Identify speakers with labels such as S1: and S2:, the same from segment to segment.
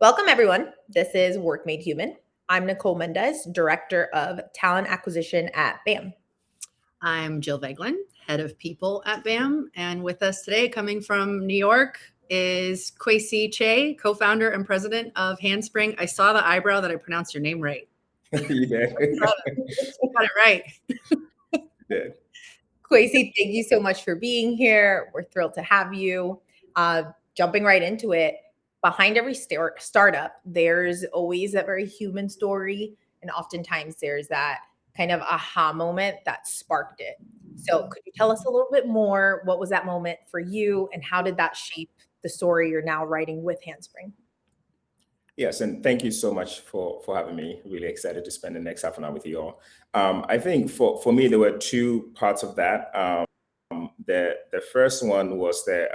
S1: Welcome, everyone. This is Work Made Human. I'm Nichole Mendez, Director of Talent Acquisition at BAM.
S2: I'm Jill Veglahn, Head of People at BAM. And with us today, coming from New York, is Kwesi Che, co-founder and president of Handspring. I saw the eyebrow that I pronounced your name right.
S3: You did.
S2: I got it right.
S3: Did.
S1: Kwesi, thank you so much for being here. We're thrilled to have you. Jumping right into it, behind every startup, there's always that very human story. And oftentimes there's that kind of aha moment that sparked it. So could you tell us a little bit more? What was that moment for you and how did that shape the story you're now writing with Handspring?
S3: Yes, and thank you so much for having me. Really excited to spend the next half an hour with you all. I think for me, there were two parts of that. The first one was the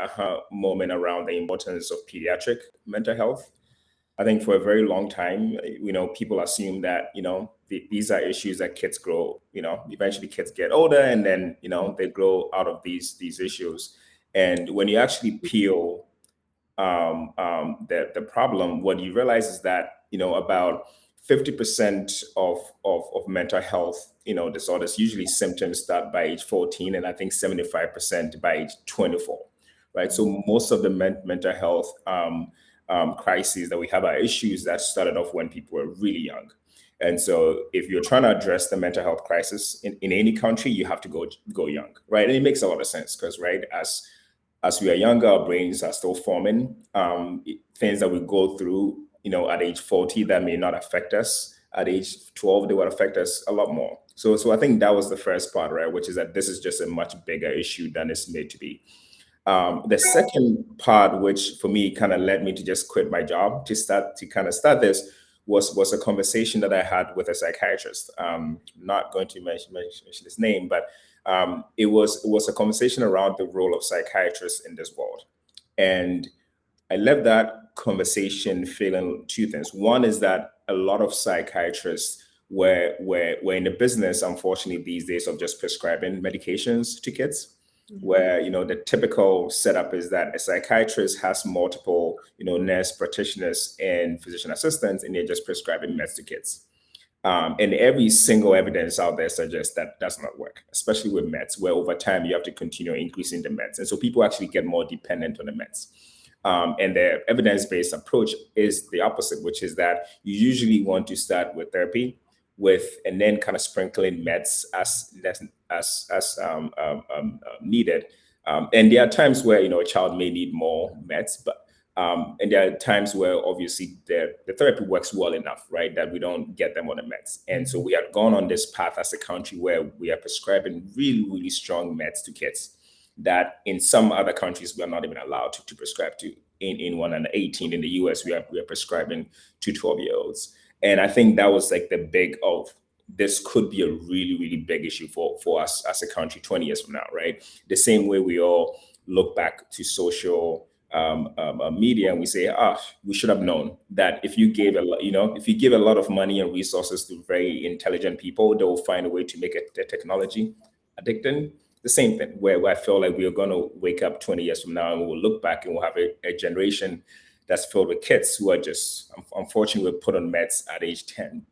S3: moment around the importance of pediatric mental health. I think for a very long time, people assume that, these are issues that kids grow, eventually kids get older and then, they grow out of these issues. And when you actually peel the problem, what you realize is that, about 50% of mental health, disorders, usually symptoms start by age 14, and I think 75% by age 24, right? So most of the mental health crises that we have are issues that started off when people were really young. And so if you're trying to address the mental health crisis in any country, you have to go young, right? And it makes a lot of sense because, right, as we are younger, our brains are still forming. Things that we go through, at age 40 that may not affect us at age 12, they would affect us a lot more. So I think that was the first part, right? Which is that this is just a much bigger issue than it's made to be. The second part, which for me kind of led me to just quit my job to start this, was a conversation that I had with a psychiatrist. Not going to mention his name, but it was a conversation around the role of psychiatrists in this world. And I left that conversation feeling two things. One is that a lot of psychiatrists were in the business, unfortunately, these days of just prescribing medications to kids, where, the typical setup is that a psychiatrist has multiple, nurse practitioners and physician assistants, and they're just prescribing meds to kids. And every single evidence out there suggests that does not work, especially with meds, where over time you have to continue increasing the meds. And so people actually get more dependent on the meds. And the evidence-based approach is the opposite, which is that you usually want to start with therapy and then kind of sprinkling meds as needed. And there are times where, a child may need more meds, but and there are times where obviously the therapy works well enough, right, that we don't get them on the meds. And so we have gone on this path as a country where we are prescribing really, really strong meds to kids that in some other countries we are not even allowed to prescribe to. In 118 in the US, we are prescribing to 12-year-olds. And I think that was like the big this could be a really, really big issue for us as a country 20 years from now, right? The same way we all look back to social media and we say, we should have known that if you give a lot of money and resources to very intelligent people, they will find a way to make the technology addicting. The same thing where I feel like we are going to wake up 20 years from now and we'll look back and we'll have a generation that's filled with kids who are just, unfortunately, put on meds at age 10,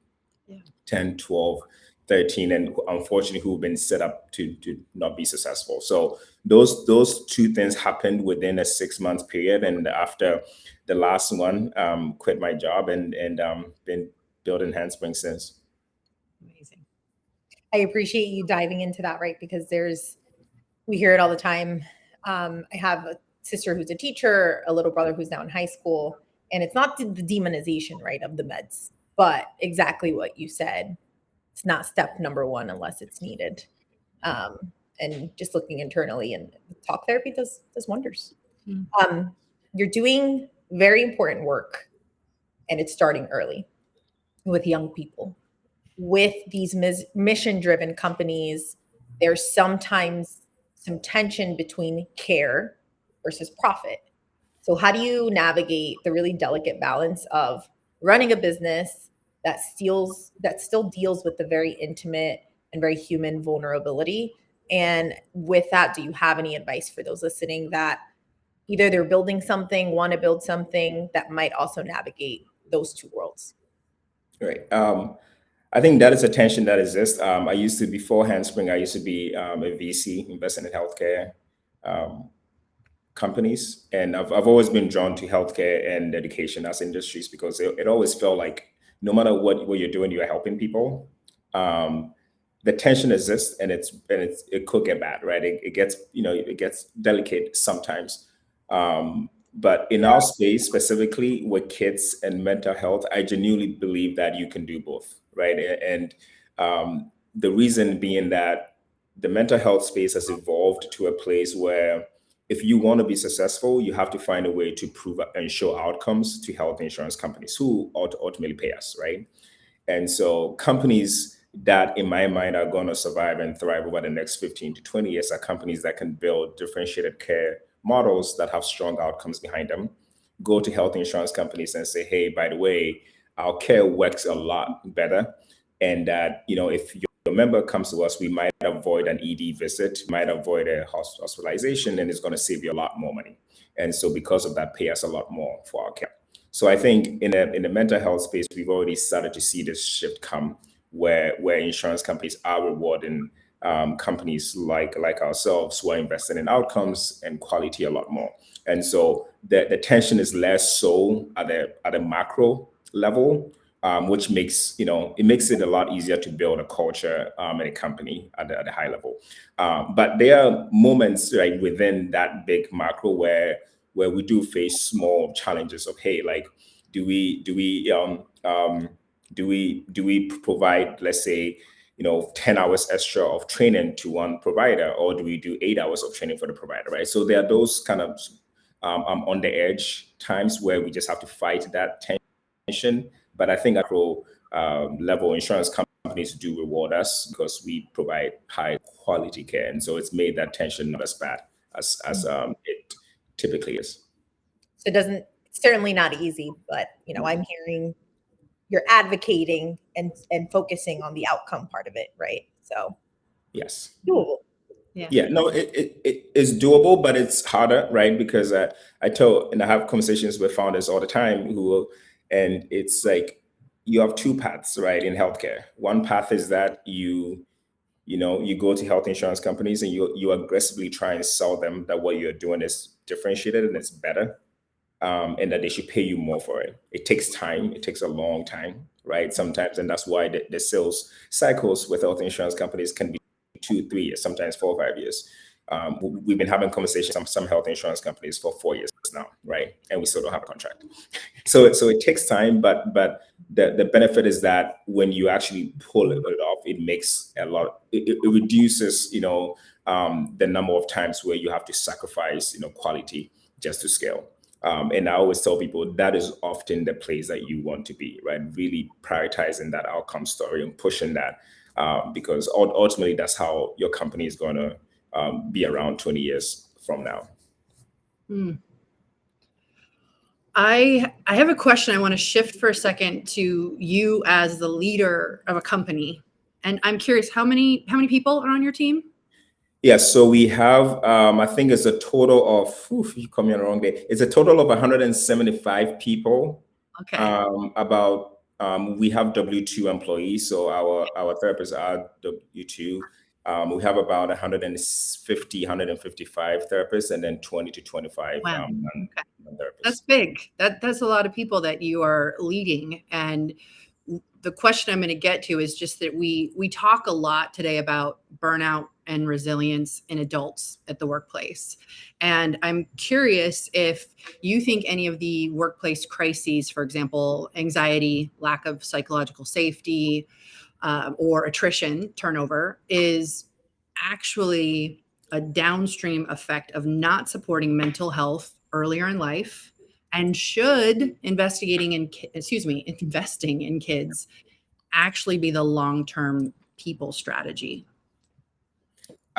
S3: 10, 12, 13, and unfortunately who've been set up to not be successful. So those two things happened within a 6-month period. And after the last one, quit my job and been building Handspring since.
S1: Amazing. I appreciate you diving into that, right? Because we hear it all the time. I have a sister who's a teacher, a little brother who's now in high school, and it's not the demonization, right, of the meds, but exactly what you said. It's not step number one unless it's needed. And just looking internally, and talk therapy does wonders. You're doing very important work, and it's starting early with young people. With these mission-driven companies, there's sometimes some tension between care versus profit. So how do you navigate the really delicate balance of running a business that still deals with the very intimate and very human vulnerability? And with that, do you have any advice for those listening that either they're building something, want to build something that might also navigate those two worlds?
S3: Right. I think that is a tension that exists. I used to, before Handspring, I used to be a VC, investing in healthcare um, companies. And I've always been drawn to healthcare and education as industries because it always felt like no matter what you're doing, you're helping people. Um, the tension exists, and it could get bad, right? It gets, it gets delicate sometimes. But in our space, specifically with kids and mental health, I genuinely believe that you can do both, right? And the reason being that the mental health space has evolved to a place where if you want to be successful, you have to find a way to prove and show outcomes to health insurance companies who ultimately pay us, right? And so companies that, in my mind, are going to survive and thrive over the next 15 to 20 years are companies that can build differentiated care models that have strong outcomes behind them. Go to health insurance companies and say, hey, by the way, our care works a lot better. And that, if your member comes to us, we might avoid an ED visit, might avoid a hospitalization, and it's going to save you a lot more money. And so because of that, pay us a lot more for our care. So I think in the mental health space, we've already started to see this shift come where insurance companies are rewarding companies like ourselves who are investing in outcomes and quality a lot more. And so the tension is less so at a macro level, which makes it a lot easier to build a culture in a company at a high level. But there are moments right within that big macro where we do face small challenges of, hey, like, do we provide, let's say, 10 hours extra of training to one provider, or do we do 8 hours of training for the provider, right? So there are those kind of on the edge times where we just have to fight that tension. But I think macro level insurance companies do reward us because we provide high quality care, and so it's made that tension not as bad as it typically is.
S1: So it's certainly not easy, but I'm hearing you're advocating and focusing on the outcome part of it, right? So
S3: Yes.
S1: doable.
S3: Yeah, no, it is doable, but it's harder, right? Because I have conversations with founders all the time and it's like you have two paths, right, in healthcare. One path is that you go to health insurance companies and you aggressively try and sell them that what you're doing is differentiated and it's better, and that they should pay you more for it. It takes time. It takes a long time, right? Sometimes, and that's why the sales cycles with health insurance companies can be 2, 3 years, sometimes 4 or 5 years. We've been having conversations with some health insurance companies for 4 years now, right? And we still don't have a contract. So it takes time, but the benefit is that when you actually pull it off, it makes it reduces, the number of times where you have to sacrifice, quality just to scale. And I always tell people that is often the place that you want to be, right? Really prioritizing that outcome story and pushing that, because ultimately that's how your company is going to be around 20 years from now.
S2: I have a question. I want to shift for a second to you as the leader of a company, and I'm curious how many people are on your team?
S3: Yes, so we have, I think it's a total of, you caught me on the wrong day. It's a total of 175 people.
S2: Okay.
S3: We have W-2 employees, so our therapists are W-2. We have about 150, 155 therapists, and then 20 to 25
S2: Wow. Okay.
S3: non-therapists.
S2: That's big. That's a lot of people that you are leading. And the question I'm going to get to is just that we talk a lot today about burnout and resilience in adults at the workplace. And I'm curious if you think any of the workplace crises, for example, anxiety, lack of psychological safety, or attrition, turnover, is actually a downstream effect of not supporting mental health earlier in life, and should investing in kids actually be the long-term people strategy?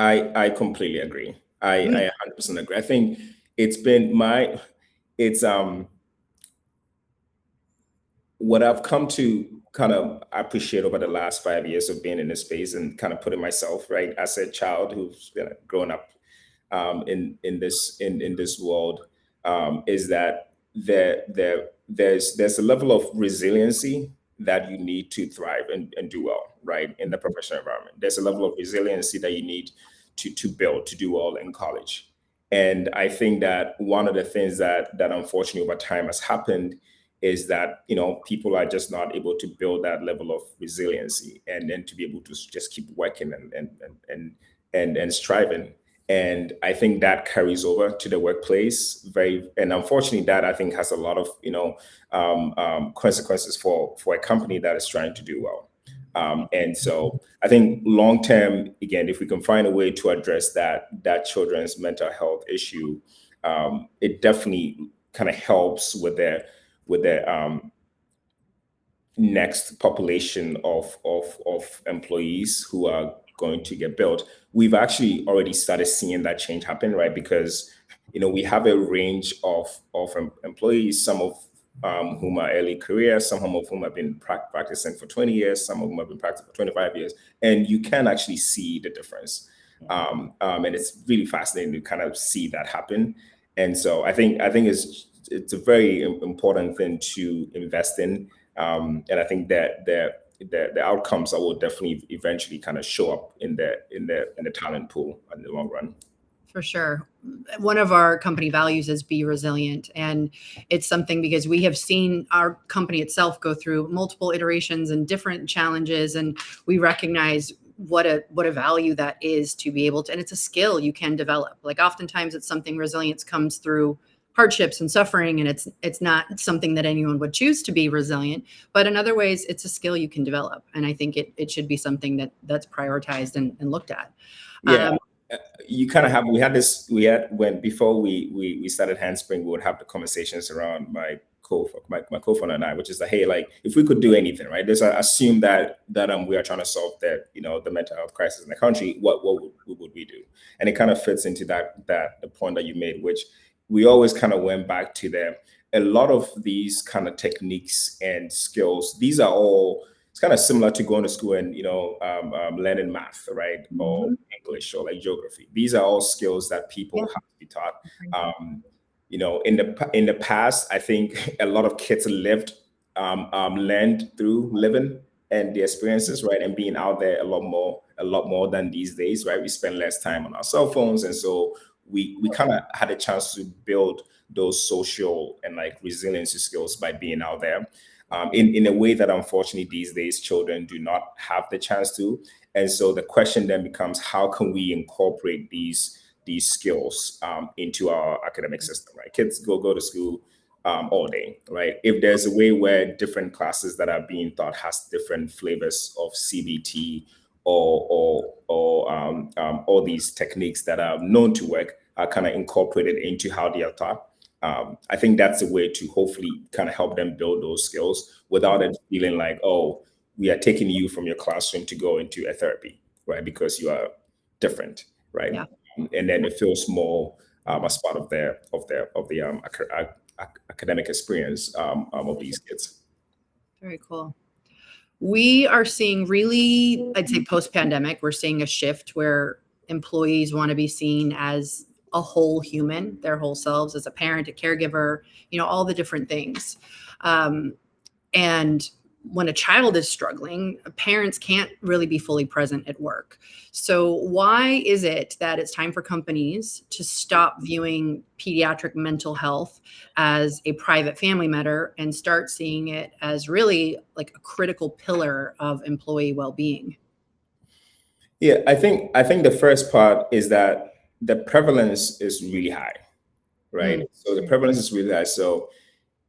S3: I completely agree. I 100% agree. I think it's what I've come to kind of appreciate over the last 5 years of being in this space and kind of putting myself as a child who's grown up in this world. is that there's a level of resiliency that you need to thrive and do well, right, in the professional environment. There's a level of resiliency that you need to build to do well in college. And I think that one of the things that unfortunately over time has happened is that people are just not able to build that level of resiliency and then to be able to just keep working and striving. And I think that carries over to the workplace and unfortunately that I think has a lot of consequences for a company that is trying to do well. And so I think long term, again, if we can find a way to address that children's mental health issue, it definitely kind of helps with the next population of employees who are going to get built. We've actually already started seeing that change happen, right? Because we have a range of employees, some of whom are early career, some of whom have been practicing for 20 years, some of whom have been practicing for 25 years, and you can actually see the difference. And it's really fascinating to kind of see that happen. And so I think it's a very important thing to invest in, and I think that the outcomes will definitely eventually kind of show up in the talent pool in the long run.
S2: For sure. One of our company values is be resilient. And it's something because we have seen our company itself go through multiple iterations and different challenges. And we recognize what a value that is to be able to, and it's a skill you can develop. Like oftentimes it's something resilience comes through hardships and suffering, and it's not something that anyone would choose to be resilient, but in other ways it's a skill you can develop. And I think it should be something that's prioritized and looked at.
S3: Yeah. You kind of when before we started Handspring, we would have the conversations around my co-founder and I, which is that, hey, like if we could do anything, right? There's assume that we are trying to solve the mental health crisis in the country. What would we do? And it kind of fits into the point that you made, which we always kind of went back to a lot of these kind of techniques and skills. These are all, it's kind of similar to going to school and learning math, right, or English or like geography. These are all skills that people have to be taught. In the past, I think a lot of kids learned through living and the experiences, right, and being out there a lot more than these days, right? We spend less time on our cell phones, and so we kind of had a chance to build those social and like resiliency skills by being out there. In a way that unfortunately these days children do not have the chance to. And so the question then becomes, how can we incorporate these skills into our academic system, right? Kids go to school all day, right? If there's a way where different classes that are being taught has different flavors of CBT or all these techniques that are known to work are kind of incorporated into how they are taught. I think that's a way to hopefully kind of help them build those skills without it feeling like, oh, we are taking you from your classroom to go into a therapy, right? Because you are different, right? Yeah. And then it feels more as part of the academic experience of these kids.
S2: Very cool. We are seeing really, I'd say post-pandemic, we're seeing a shift where employees want to be seen as a whole human, their whole selves, as a parent, a caregiver, all the different things. And when a child is struggling, parents can't really be fully present at work. So why is it that it's time for companies to stop viewing pediatric mental health as a private family matter and start seeing it as really like a critical pillar of employee well-being?
S3: Yeah, I think the first part is that the prevalence is really high, right? So the prevalence is really high. So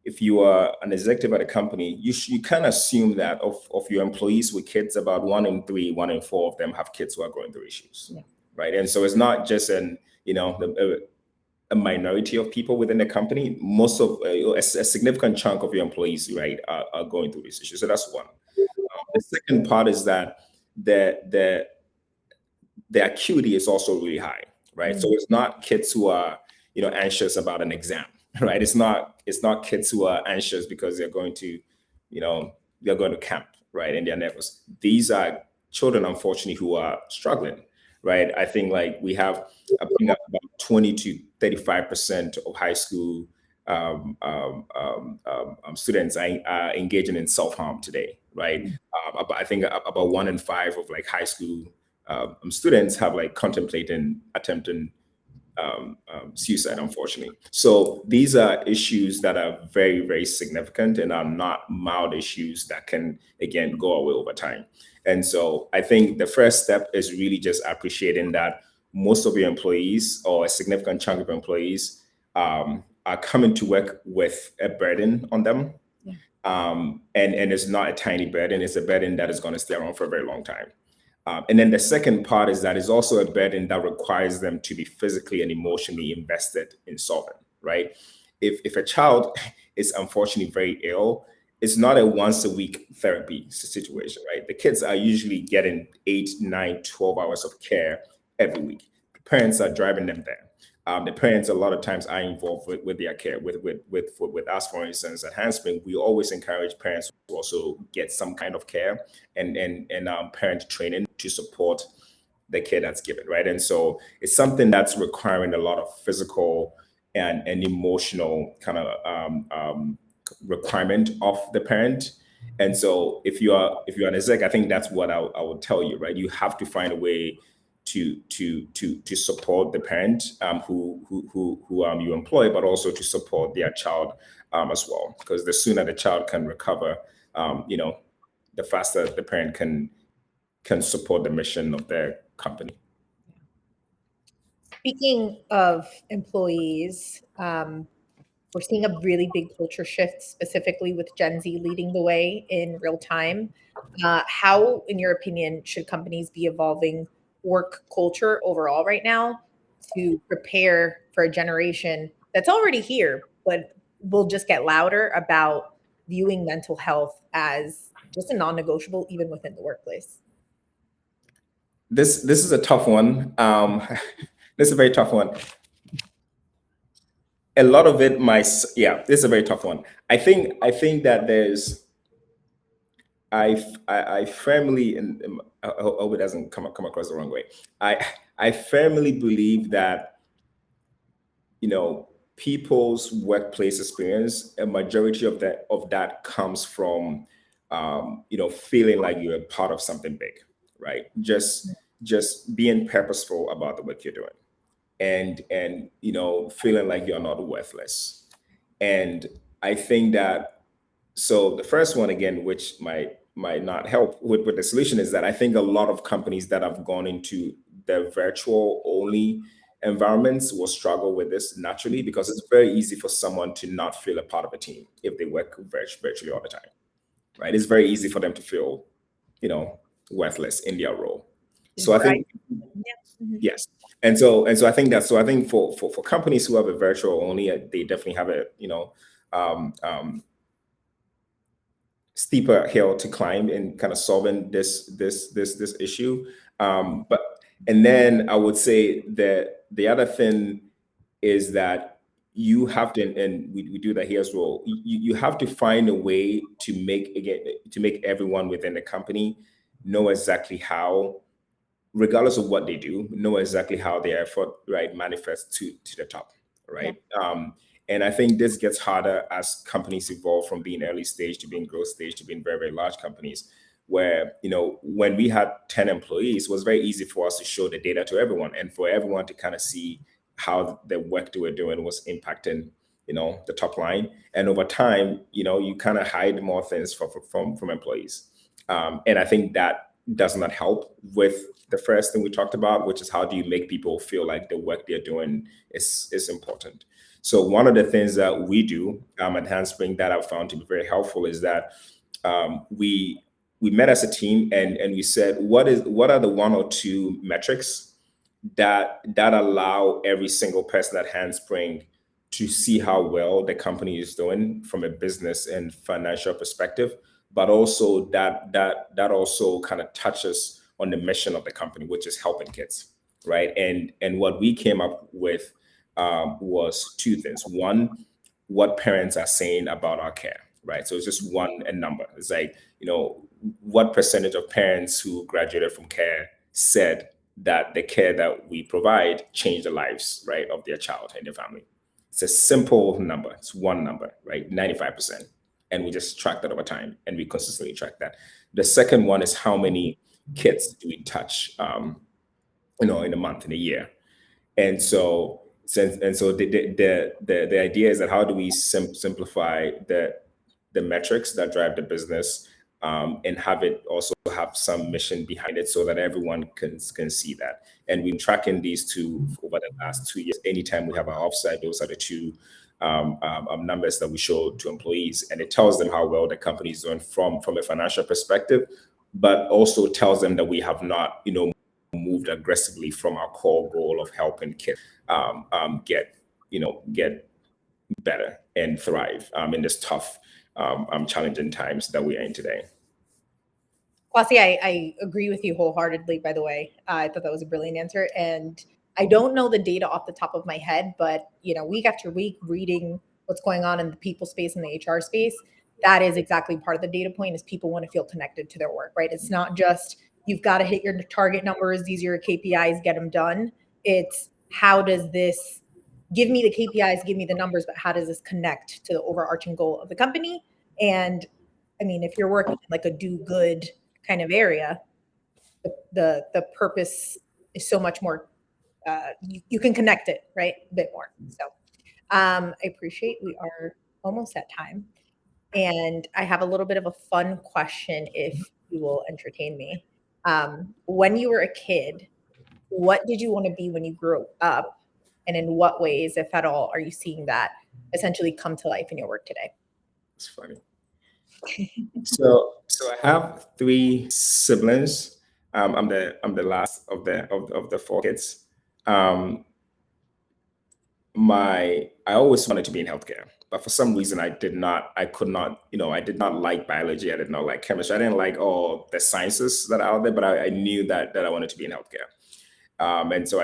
S3: if you are an executive at a company, you can assume that of your employees with kids, about 1 in 3, 1 in 4 of them have kids who are going through issues, right? And so it's not just a minority of people within the company. Most of a significant chunk of your employees, right, are going through these issues. So that's one. The second part is that the acuity is also really high, right? So it's not kids who are anxious about an exam. Right. It's not kids who are anxious because they're going to camp, right? And they're nervous. These are children, unfortunately, who are struggling. right? I think like we have, I think about 20 to 35% of high school students are engaging in self-harm today, right? I think about 1 in 5 of like high school students have like contemplating attempting suicide, unfortunately. So these are issues that are very, very significant and are not mild issues that can, again, go away over time. And so I think the first step is really just appreciating that most of your employees or a significant chunk of employees are coming to work with a burden on them. And it's not a tiny burden, it's a burden that is going to stay around for a very long time. And then the second part is that it's also a burden that requires them to be physically and emotionally invested in solving, right? If a child is unfortunately very ill, it's not a once a week therapy situation, right? The kids are usually getting 8, 9, 12 hours of care every week. Parents are driving them there. The parents a lot of times are involved with their care. With us, for instance, at Handspring, we always encourage parents to also get some kind of care and parent training to support the care that's given, right? And so it's something that's requiring a lot of physical and emotional kind of requirement of the parent. And so if you're an exec, I think that's what I would tell you, right? You have to find a way to support the parent who you employ, but also to support their child as well. Because the sooner the child can recover, the faster the parent can support the mission of their company.
S1: Speaking of employees, we're seeing a really big culture shift, specifically with Gen Z leading the way in real time. How, in your opinion, should companies be evolving work culture overall right now to prepare for a generation that's already here, but will just get louder about viewing mental health as just a non-negotiable, even within the workplace?
S3: This is a tough one. This is a very tough one. A lot of it this is a very tough one. I think that there's I firmly, and I hope it doesn't come across the wrong way. I firmly believe that people's workplace experience, a majority of that comes from feeling like you're a part of something big, right? Just being purposeful about the work you're doing, and feeling like you're not worthless. And I think that, so the first one, again, which might not help with the solution, is that I think a lot of companies that have gone into the virtual only environments will struggle with this naturally, because it's very easy for someone to not feel a part of a team if they work virtually all the time, right? It's very easy for them to feel worthless in their role. So I think yes. And so I think for companies who have a virtual only, they definitely have a steeper hill to climb in kind of solving this issue. And then I would say that the other thing is that you have to, and we do that here as well. You have to find a way to make everyone within the company know exactly how, regardless of what they do, know exactly how their effort, right, manifests to the top, right? Yeah. And I think this gets harder as companies evolve from being early stage to being growth stage to being very, very large companies, where, when we had 10 employees, it was very easy for us to show the data to everyone and for everyone to kind of see how the work they were doing was impacting, the top line. And over time, you kind of hide more things from employees. And I think that does not help with the first thing we talked about, which is how do you make people feel like the work they're doing is important. So one of the things that we do at Handspring that I've found to be very helpful is that we met as a team and we said, what are the 1 or 2 metrics that allow every single person at Handspring to see how well the company is doing from a business and financial perspective, but also that also kind of touches on the mission of the company, which is helping kids, right? And what we came up with was 2 things. One, what parents are saying about our care, right? So it's just a number. It's like, what percentage of parents who graduated from care said that the care that we provide change the lives, right, of their child and their family. It's a simple number. It's one number, right? 95%. And we just track that over time, and we consistently track that. The second one is how many kids do we touch, in a month, in a year. And so, the idea is that how do we simplify the metrics that drive the business, and have it also have some mission behind it so that everyone can see that. And we've been tracking these two over the last 2 years. Anytime we have our offsite, those are the two numbers that we show to employees, and it tells them how well the company is doing from a financial perspective, but also tells them that we have not, moved aggressively from our core goal of helping kids get better and thrive in this tough, challenging times that we are in today.
S1: Kwesi, I agree with you wholeheartedly, by the way. I thought that was a brilliant answer. And I don't know the data off the top of my head, but week after week, reading what's going on in the people space and the HR space, that is exactly part of the data point, is people want to feel connected to their work, right? It's not just you've got to hit your target numbers, these are your KPIs, get them done. It's how does this give me the KPIs, give me the numbers, but how does this connect to the overarching goal of the company? And I mean, if you're working in like a do good kind of area, the purpose is so much more, you can connect it, right? A bit more. So I appreciate we are almost at time. And I have a little bit of a fun question if you will entertain me. When you were a kid, what did you want to be when you grew up? And in what ways, if at all, are you seeing that essentially come to life in your work today?
S3: It's funny. So I have 3 siblings. I'm the last of the 4 kids. I always wanted to be in healthcare, but for some reason I did not like biology. I did not like chemistry. I didn't like all the sciences that are out there, but I knew that I wanted to be in healthcare. And so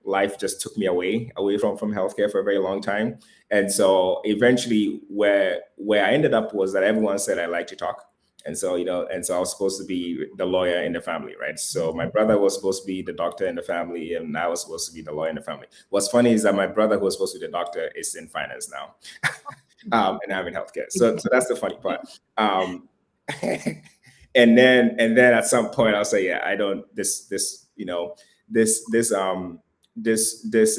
S3: life just took me away from healthcare for a very long time. And so eventually where I ended up was that everyone said I like to talk. And so, I was supposed to be the lawyer in the family, right? So my brother was supposed to be the doctor in the family, and I was supposed to be the lawyer in the family. What's funny is that my brother, who was supposed to be the doctor, is in finance now, and I'm in healthcare. So that's the funny part. And then at some point I'll say, yeah, I don't, this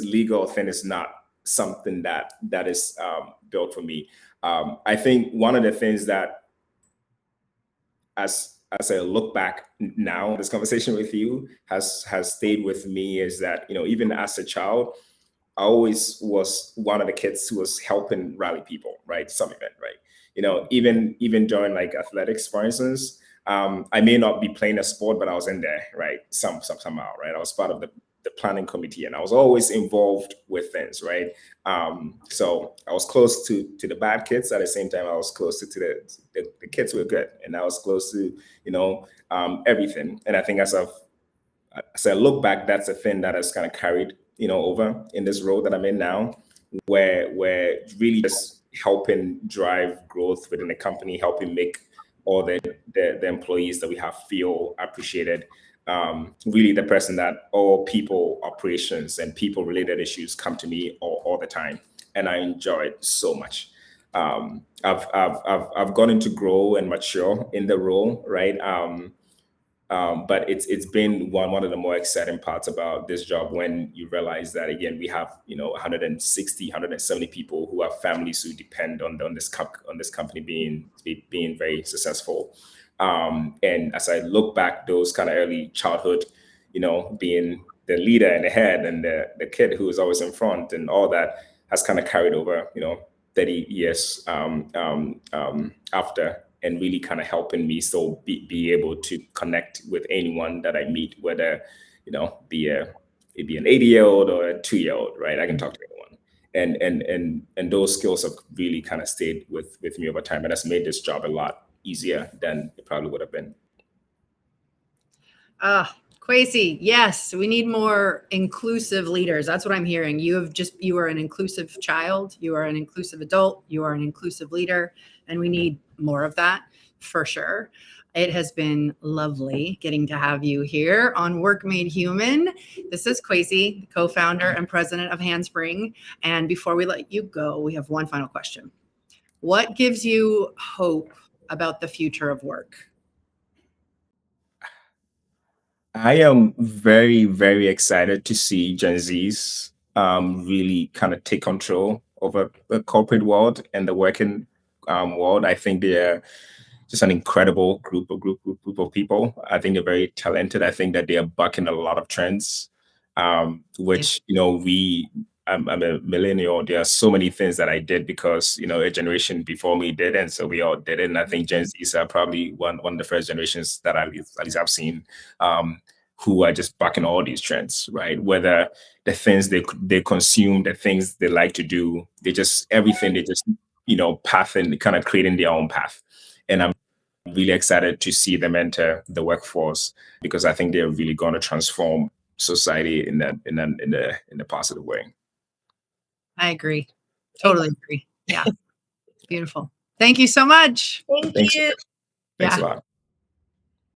S3: legal thing is not something that is built for me. I think one of the things that, as I look back now, this conversation with you has stayed with me, is that, even as a child, I always was one of the kids who was helping rally people, right? Some event, right? Even during like athletics, for instance, I may not be playing a sport, but I was in there, right? Somehow, right? I was part of the planning committee, and I was always involved with things, right? So I was close to the bad kids. At the same time, I was close to the kids who were good, and I was close to everything. And I think as I look back, that's a thing that has kind of carried over in this role that I'm in now, where really just helping drive growth within the company, helping make all the employees that we have feel appreciated. Really the person that all people operations and people related issues come to me all the time, and I enjoy it so much. I've gotten to grow and mature in the role, right? But it's been one of the more exciting parts about this job, when you realize that, again, we have 160, 170 people who have families who depend on this company being very successful. And as I look back, those kind of early childhood, being the leader and the head and the kid who is always in front, and all that has kind of carried over 30 years after, and really kind of helping me still be able to connect with anyone that I meet, whether be an 80-year-old or a 2-year-old, right? I can talk to anyone, and those skills have really kind of stayed with me over time, and that's made this job a lot easier than it probably would have been.
S2: Kwesi, yes, we need more inclusive leaders. That's what I'm hearing. You are an inclusive child. You are an inclusive adult. You are an inclusive leader. and we need more of that for sure. It has been lovely getting to have you here on Work Made Human. This is Kwesi, the co-founder and president of Handspring. And before we let you go, we have one final question. What gives you hope about the future of work?
S3: I am very, very excited to see Gen Zs really kind of take control over the corporate world and the working world. I think they're just an incredible group of people. I think they're very talented. I think that they are bucking a lot of trends, which I'm a millennial. There are so many things that I did because a generation before me did, and so we all did it. And I think Gen Zs are probably one of the first generations that at least I've seen who are just bucking all these trends, right? Whether the things they consume, the things they like to do, everything they just path and kind of creating their own path. And I'm really excited to see them enter the workforce because I think they're really going to transform society in a positive way.
S2: I agree. Totally agree. Yeah. Beautiful. Thank you so much.
S1: Thank
S3: Thanks.
S1: you.
S3: Thanks
S2: Yeah.
S3: a lot.